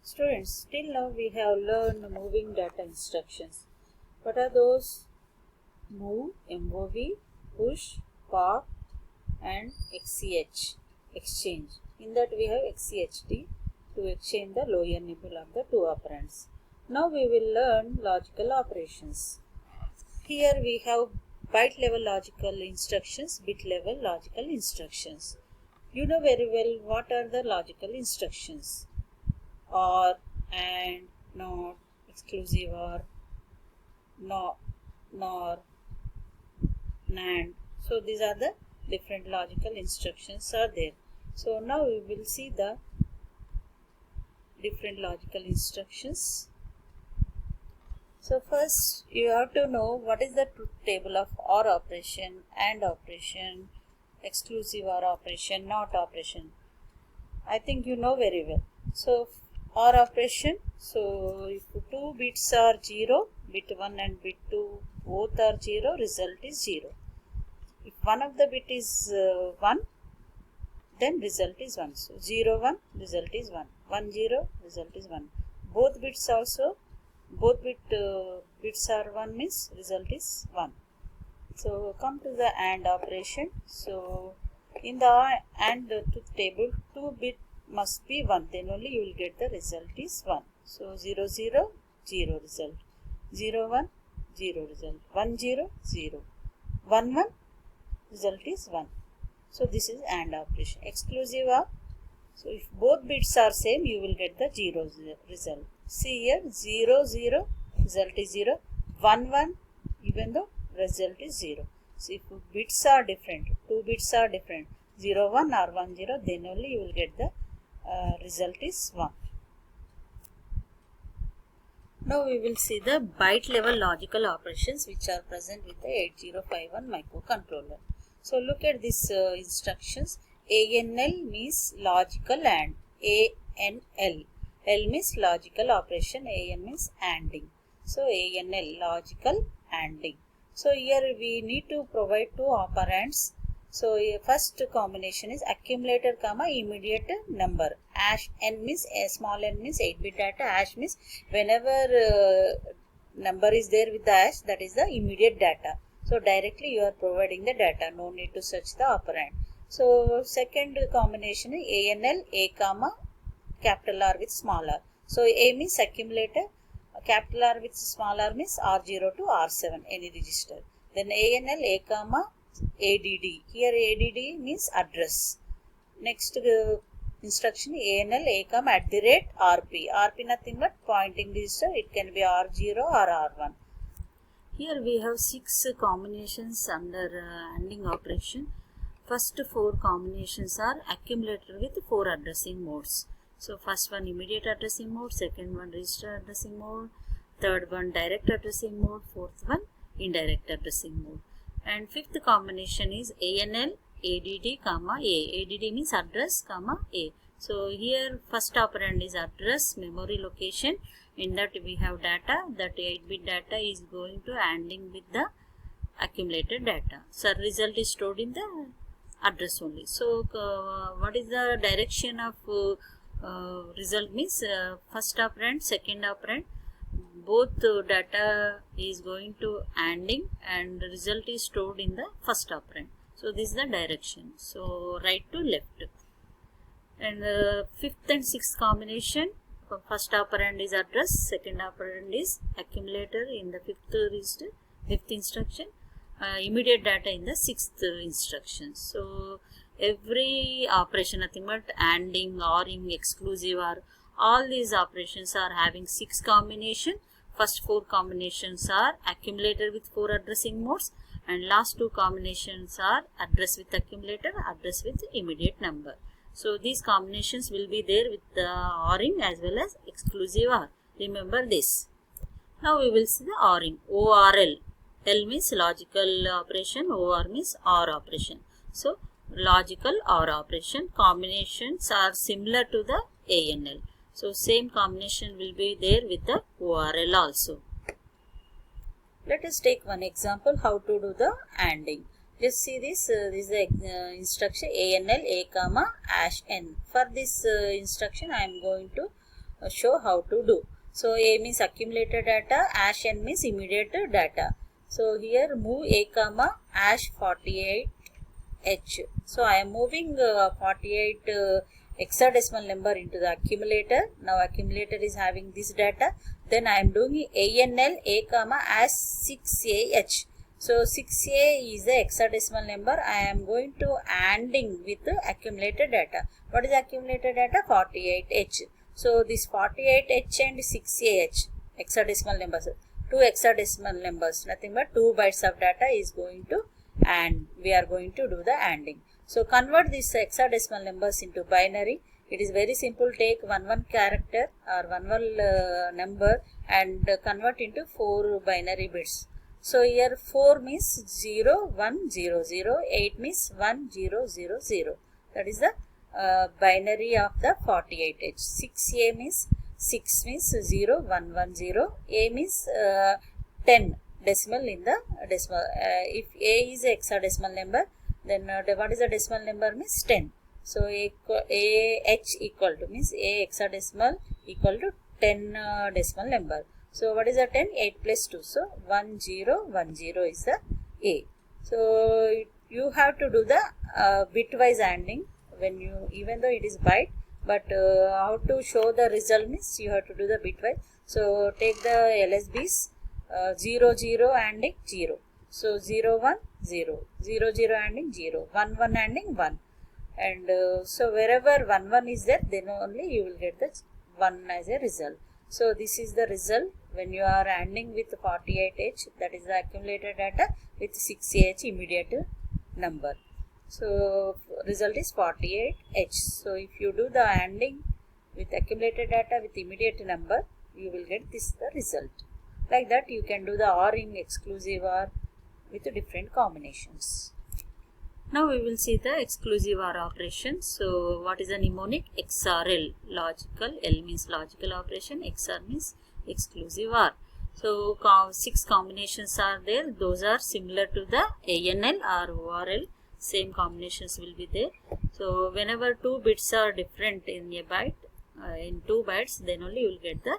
Students, till now we have learned moving data instructions. What are those? Move, MOV, push, pop, and XCH, exchange. In that we have XCHD to exchange the lower nibble of the two operands. Now we will learn logical operations. Here we have byte level logical instructions, bit level logical instructions. You know very well what are the logical instructions. Or, and, not, exclusive or, not, nor, and. So these are the different logical instructions are there. So now we will see the different logical instructions. So first you have to know what is the truth table of OR operation, AND operation, exclusive OR operation, NOT operation. I think you know very well. So OR operation, so if two bits are 0, bit 1 and bit 2 both are 0, result is 0. If one of the bit is 1, then result is 1. So 0 1, result is 1. 1 0, result is 1. Both bits also, both bits are 1 means result is 1. So come to the AND operation. So in the AND truth table, 2 bit must be 1, then only you will get the result is 1. So 0 0, 0 result, 0 1, 0 result, 1 0, 0, 1 1, result is 1. So this is AND operation. Exclusive OR, so if both bits are same, you will get the 0 result. See here, 0 0, result is 0, 1 1, even though result is 0. So if bits are different, 2 bits are different, 0 1 or 1 0, then only you will get the result is 1. Now we will see the byte level logical operations which are present with the 8051 microcontroller. So look at these instructions. ANL means logical AND. ANL. L means logical operation. AN means ANDing. So ANL, logical ANDing. So here we need to provide two operands. So first combination is accumulator comma immediate number. N means small n means 8-bit data. Hash means whenever number is there with the hash, that is the immediate data. So directly you are providing the data, no need to search the operand. So second combination is ANL, A comma capital R with small r. So A means accumulator, capital R with small r means R0 to R7, any register. Then ANL, A comma ADD. Here ADD means address. Next instruction ANL, A comma @RP. RP nothing but pointing register. It can be R0 or R1. Here we have 6 combinations under ANDing operation. First 4 combinations are accumulator with 4 addressing modes. So first one immediate addressing mode, second one register addressing mode, third one direct addressing mode, fourth one indirect addressing mode. And fifth combination is ANL, ADD, comma A. ADD means address, comma A. So here first operand is address, memory location. In that we have data, that 8-bit data is going to ANDing with the accumulated data. So result is stored in the address only. So what is the direction of result means first operand, second operand, both data is going to ANDing and the result is stored in the first operand. So this is the direction. So right to left. And fifth and sixth combination, first operand is address, second operand is accumulator in the fifth instruction, immediate data in the sixth instruction. So every operation, nothing but ANDing, ORing, exclusive OR, all these operations are having 6 combinations. First 4 combinations are accumulator with 4 addressing modes, and last 2 combinations are address with accumulator, address with immediate number. So these combinations will be there with the ORing as well as exclusive OR. Remember this. Now we will see the ORing. ORL. L means logical operation, OR means OR operation. So logical OR operation combinations are similar to the ANL. So same combination will be there with the ORL also. Let us take one example how to do the ANDing. Just see this, this is the instruction ANL A comma #n. For this instruction I am going to show how to do. So A means accumulated data, hash n means immediate data. So here move A comma hash 48H. So I am moving 48 hexadecimal number into the accumulator. Now accumulator is having this data. Then I am doing ANL A comma hash 6AH. So 6A is the hexadecimal number. I am going to ANDing with the accumulated data. What is accumulated data? 48H. So this 48H and 6AH hexadecimal numbers, two hexadecimal numbers, nothing but 2 bytes of data is going to AND. We are going to do the ANDing. So convert these hexadecimal numbers into binary. It is very simple. Take one character or one number and convert into 4 binary bits. So here 4 means 0, 1, 0, 0, 8 means 1, 0, 0, 0. That is the binary of the 48H. 6A means 6 means 0, 1, 1, 0. A means 10 decimal in the decimal. If A is a hexadecimal number, then what is the decimal number means 10. So AH equal to means A hexadecimal equal to 10 decimal number. So what is the 10? 8 plus 2. So 1010 is the A. So you have to do the bitwise ANDing when you, even though it is byte, but how to show the result means you have to do the bitwise. So take the LSBs, 0 0 ANDing 0. So 0 1 0, 0 0 ANDing 0, 1 1 ANDing 1. And so wherever 1 1 is there, then only you will get the 1 as a result. So this is the result when you are ANDing with 48H, that is the accumulated data, with 6AH immediate number. So result is 48H. So if you do the ANDing with accumulated data with immediate number, you will get this the result. Like that you can do the OR in exclusive OR with different combinations. Now we will see the exclusive OR operation. So what is a mnemonic? XRL, logical, L means logical operation, XR means exclusive OR. So 6 combinations are there. Those are similar to the ANL or ORL. Same combinations will be there. So whenever 2 bits are different in a byte, in 2 bytes, then only you will get the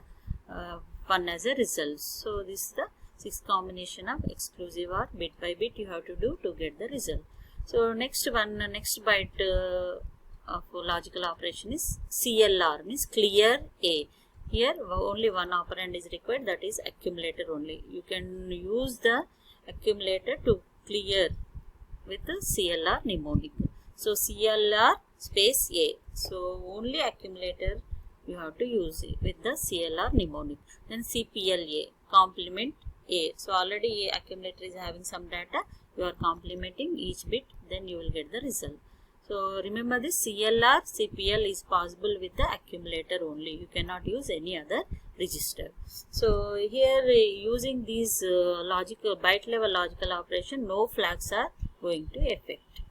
1 as a result. So this is the 6 combination of exclusive OR. Bit by bit you have to do to get the result. So next byte of logical operation is CLR, means clear A. Here only one operand is required, that is accumulator only. You can use the accumulator to clear with the CLR mnemonic. So CLR space A. So only accumulator you have to use it with the CLR mnemonic. Then CPLA, complement A. So already accumulator is having some data. You are complementing each bit, then you will get the result. So remember this CLR, CPL is possible with the accumulator only. You cannot use any other register. So here using these logical byte level logical operation, no flags are going to affect.